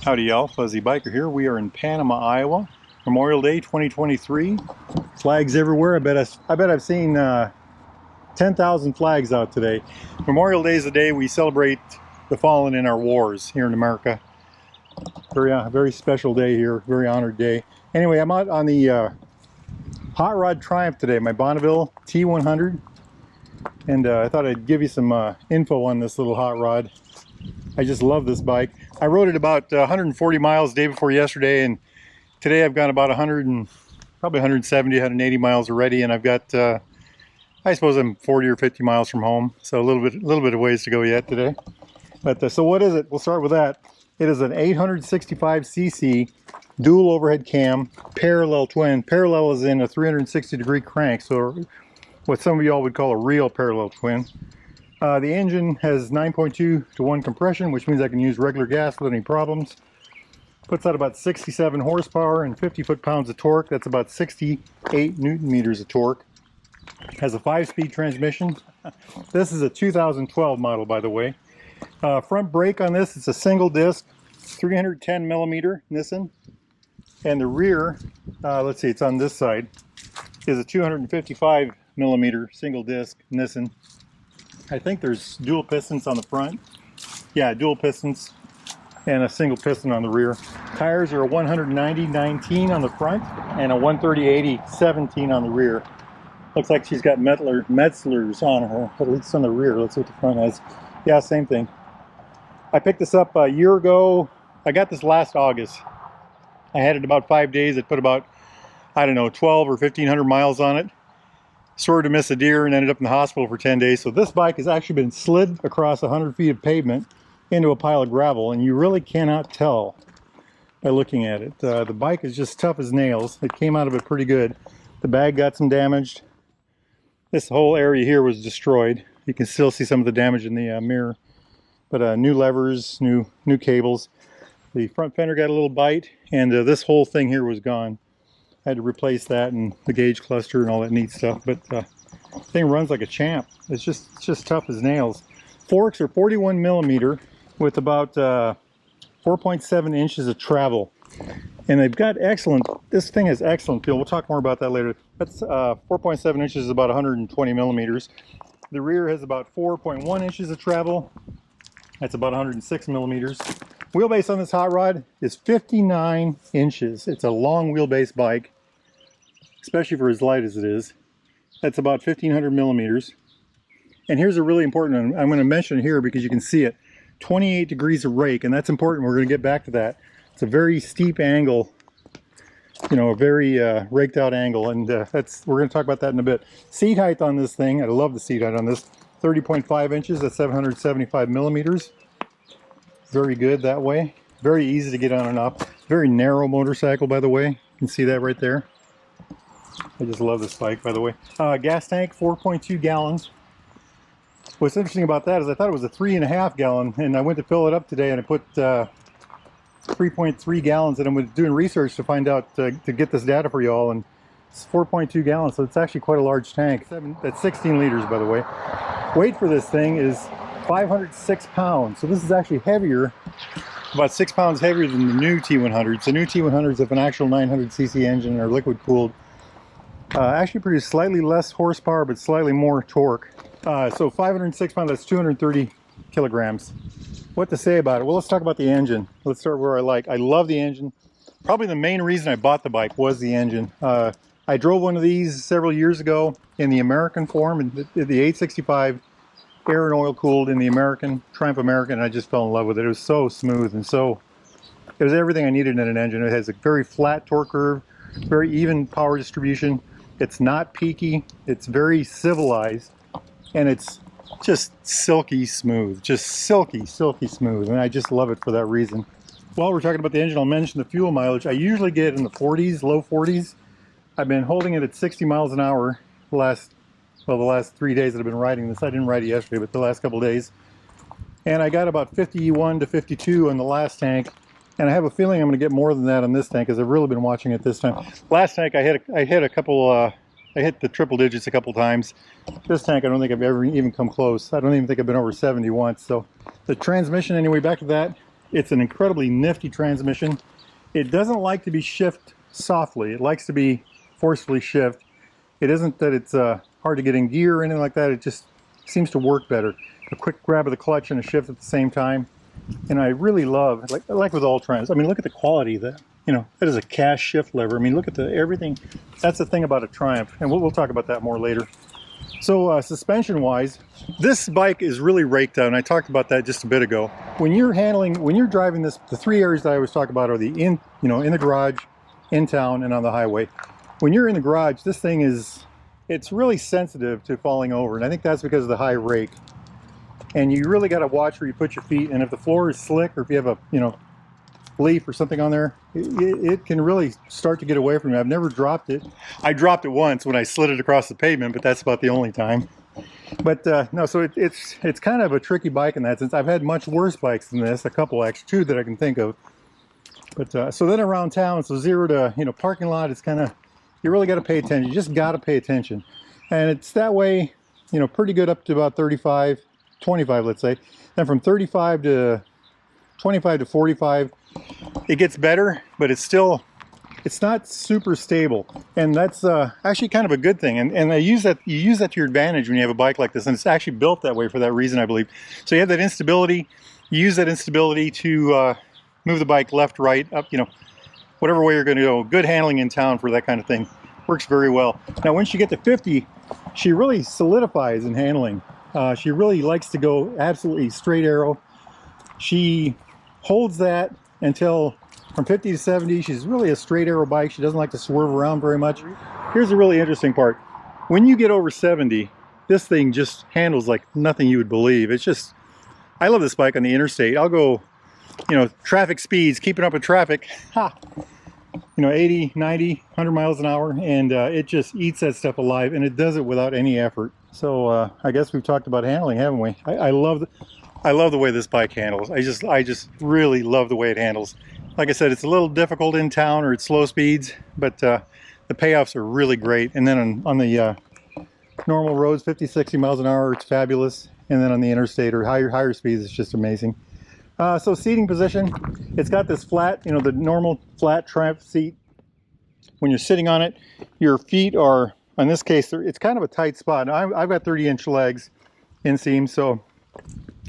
Howdy y'all, Fuzzy Biker here. We are in Panama, Iowa. Memorial Day 2023. Flags everywhere. I bet I've seen 10,000 flags out today. Memorial Day is the day we celebrate the fallen in our wars here in America. Very special day here, very honored day. Anyway, I'm out on the Hot Rod Triumph today, my Bonneville T100. And I thought I'd give you some info on this little hot rod. I just love this bike. I rode it about 140 miles the day before yesterday, and today I've gone about 100 and probably 170, 180 miles already, and I've got I suppose I'm 40 or 50 miles from home, so a little bit of ways to go yet today. But so what is it? We'll start with that. It is an 865cc dual overhead cam parallel twin. Parallel is in a 360-degree crank, so what some of y'all would call a real parallel twin. The engine has 9.2 to 1 compression, which means I can use regular gas without any problems. Puts out about 67 horsepower and 50 foot-pounds of torque. That's about 68 newton meters of torque. Has a 5-speed transmission. This is a 2012 model, by the way. Front brake on this, it's a single disc, 310 millimeter Nissan. And the rear, let's see, it's on this side, is a 255 millimeter single disc Nissan. I think there's dual pistons on the front. Yeah, dual pistons and a single piston on the rear. Tires are a 190/19 on the front and a 130/80/17 on the rear. Looks like she's got Metzlers on her, at least on the rear. Let's see what the front has. Yeah, same thing. I picked this up a year ago. I got this last August. I had it about 5 days. It put about, I don't know, 12 or 1,500 miles on it. Sort of missed a deer and ended up in the hospital for 10 days. So this bike has actually been slid across 100 feet of pavement into a pile of gravel, and you really cannot tell by looking at it. The bike is just tough as nails. It came out of it pretty good. The bag got some damaged. This whole area here was destroyed. You can still see some of the damage in the mirror. But new levers, new cables. The front fender got a little bite, and this whole thing here was gone. I had to replace that and the gauge cluster and all that neat stuff, but the thing runs like a champ. It's just tough as nails. Forks are 41 millimeter with about 4.7 inches of travel, and they've got excellent. This thing has excellent feel. We'll talk more about that later. That's 4.7 inches is about 120 millimeters. The rear has about 4.1 inches of travel. That's about 106 millimeters. Wheelbase on this hot rod is 59 inches. It's a long wheelbase bike, especially for as light as it is. That's about 1,500 millimeters. And here's a really important one. I'm going to mention it here because you can see it. 28 degrees of rake, and that's important. We're going to get back to that. It's a very steep angle, you know, a very raked out angle, and we're going to talk about that in a bit. Seat height on this thing, I love the seat height on this, 30.5 inches at 775 millimeters. Very good that way. Very easy to get on and off. Very narrow motorcycle, by the way. You can see that right there. I just love this bike, by the way. Gas tank, 4.2 gallons. What's interesting about that is I thought it was a 3.5 gallon, and I went to fill it up today and I put 3.3 gallons, and I'm doing research to find out, to get this data for y'all, and it's 4.2 gallons, so it's actually quite a large tank. That's 16 liters, by the way. Weight for this thing is 506 pounds, so this is actually heavier, about 6 pounds heavier than the new T100s. The new T100s have an actual 900cc engine and are liquid cooled. Actually produce slightly less horsepower but slightly more torque. So 506 pounds, that's 230 kilograms. What to say about it? Well, let's talk about the engine. Let's start where I like. I love the engine. Probably the main reason I bought the bike was the engine. I drove one of these several years ago in the American form, in the 865 air and oil cooled in the American, Triumph American, and I just fell in love with it. It was so smooth, and it was everything I needed in an engine. It has a very flat torque curve, very even power distribution. It's not peaky, it's very civilized, and it's just silky smooth, just silky smooth, and I just love it for that reason. While we're talking about the engine, I'll mention the fuel mileage. I usually get in the 40s, low 40s. I've been holding it at 60 miles an hour the last 3 days that I've been riding this. I didn't ride it yesterday, but the last couple days. And I got about 51 to 52 on the last tank. And I have a feeling I'm going to get more than that on this tank because I've really been watching it this time. Last tank I hit a couple, I hit the triple digits a couple times. This tank I don't think I've ever even come close. I don't even think I've been over 70 once. So the transmission, anyway, back to that. It's an incredibly nifty transmission. It doesn't like to be shifted softly. It likes to be forcefully shifted. It isn't that it's hard to get in gear or anything like that. It just seems to work better. A quick grab of the clutch and a shift at the same time. And I really love, like with all Triumphs, I mean, look at the quality of that. You know, that is a cast shift lever. I mean, look at everything. That's the thing about a Triumph, and we'll talk about that more later. So suspension-wise, this bike is really raked out, and I talked about that just a bit ago. When you're driving this, the three areas that I always talk about are the in the garage, in town, and on the highway. When you're in the garage, this thing it's really sensitive to falling over, and I think that's because of the high rake. And you really got to watch where you put your feet, and if the floor is slick, or if you have a leaf or something on there, it can really start to get away from you. I've never dropped it. I dropped it once when I slid it across the pavement, but that's about the only time. But no, so it's kind of a tricky bike in that sense. I've had much worse bikes than this, a couple actually, two that I can think of. But so then around town, so 0 to parking lot, it's kind of, you really got to pay attention. You just got to pay attention, and it's that way, pretty good up to about 35, 25, let's say. Then from 35 to 25 to 45, it gets better, but it's not super stable, and that's actually kind of a good thing. And you use that to your advantage when you have a bike like this, and it's actually built that way for that reason, I believe. So you have that instability. You use that instability to move the bike left, right, up, whatever way you're going to go. Good handling in town for that kind of thing. Works very well. Now, once you get to 50, she really solidifies in handling. She really likes to go absolutely straight arrow. She holds that until from 50 to 70, she's really a straight arrow bike. She doesn't like to swerve around very much. Here's the really interesting part. When you get over 70, this thing just handles like nothing you would believe. It's just, I love this bike on the interstate. I'll go, traffic speeds, keeping up with traffic, 80, 90, 100 miles an hour, and it just eats that stuff alive, and it does it without any effort. So I guess we've talked about handling, haven't we? I love the way this bike handles. I just really love the way it handles. Like I said, it's a little difficult in town or at slow speeds, but the payoffs are really great. And then on the normal roads, 50, 60 miles an hour, it's fabulous. And then on the interstate or higher speeds, it's just amazing. So seating position, it's got this flat, the normal flat Triumph seat. When you're sitting on it, your feet are, in this case, it's kind of a tight spot. Now, I've got 30-inch legs, inseam, so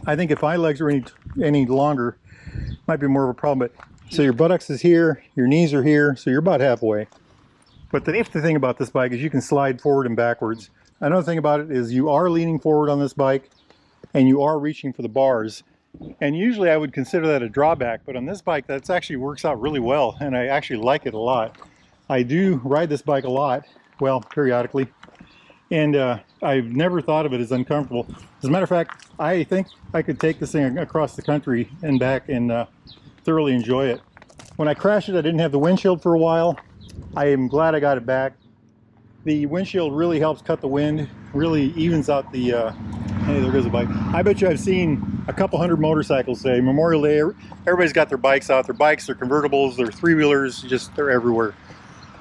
I think if my legs are any longer, it might be more of a problem. But so your buttocks is here, your knees are here, so you're about halfway. But the nifty thing about this bike is you can slide forward and backwards. Another thing about it is you are leaning forward on this bike, and you are reaching for the bars. And usually I would consider that a drawback, but on this bike that actually works out really well, and I actually like it a lot. I do ride this bike a lot, well, periodically, and I've never thought of it as uncomfortable. As a matter of fact, I think I could take this thing across the country and back and thoroughly enjoy it. When I crashed it, I didn't have the windshield for a while. I am glad I got it back. The windshield really helps cut the wind, really evens out the, hey, there goes a bike. I bet you I've seen a couple hundred motorcycles today. Memorial Day, everybody's got their bikes out, their convertibles, their three-wheelers, they're everywhere.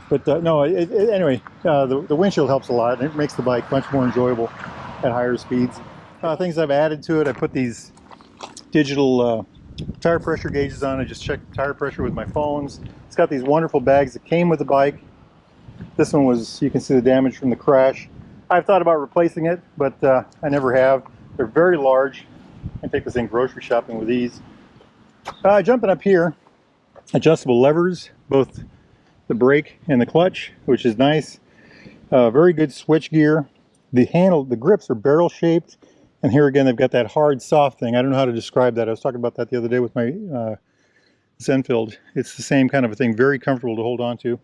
But no, anyway, the windshield helps a lot, and it makes the bike much more enjoyable at higher speeds. Things I've added to it, I put these digital tire pressure gauges on. I just check tire pressure with my phones. It's got these wonderful bags that came with the bike. This one was, you can see the damage from the crash. I've thought about replacing it, but I never have. They're very large. I can take this thing grocery shopping with ease. Jumping up here, adjustable levers, both the brake and the clutch, which is nice. Very good switch gear. The grips are barrel shaped, and here again they've got that hard soft thing. I don't know how to describe that. I was talking about that the other day with my Zenfield. It's the same kind of a thing, very comfortable to hold on to.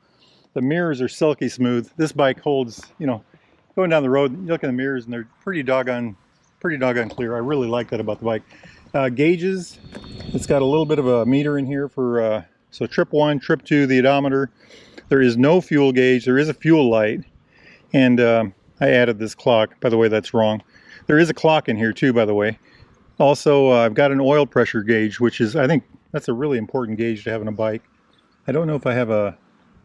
The mirrors are silky smooth. This bike holds, going down the road, you look in the mirrors and they're pretty doggone clear. I really like that about the bike. Gauges, it's got a little bit of a meter in here for so trip 1, trip 2, the odometer. There is no fuel gauge. There is a fuel light, and I added this clock. By the way, that's wrong. There is a clock in here too, by the way. Also, I've got an oil pressure gauge, which is, I think that's a really important gauge to have on a bike. I don't know if I have a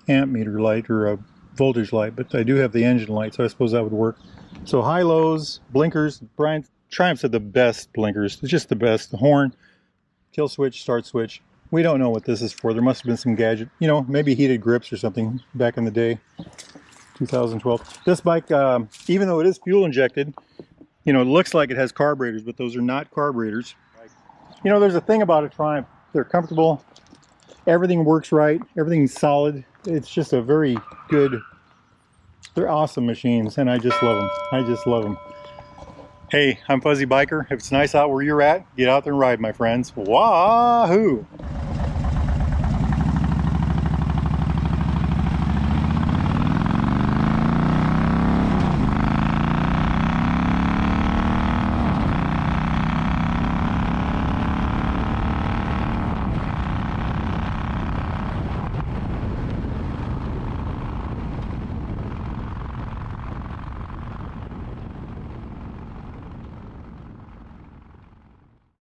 amp meter light or a voltage light, but I do have the engine light, so I suppose that would work. So high lows, blinkers. Brian Triumph said the best blinkers. It's just the best. The horn, kill switch, start switch. We don't know what this is for. There must have been some gadget, you know, maybe heated grips or something back in the day, 2012. This bike, even though it is fuel injected, you know, it looks like it has carburetors, but those are not carburetors. You know, there's a thing about a Triumph. They're comfortable. Everything works right. Everything's solid. It's just a very good, they're awesome machines, and I just love them. I just love them. Hey, I'm Fuzzy Biker. If it's nice out where you're at, get out there and ride, my friends. Wahoo!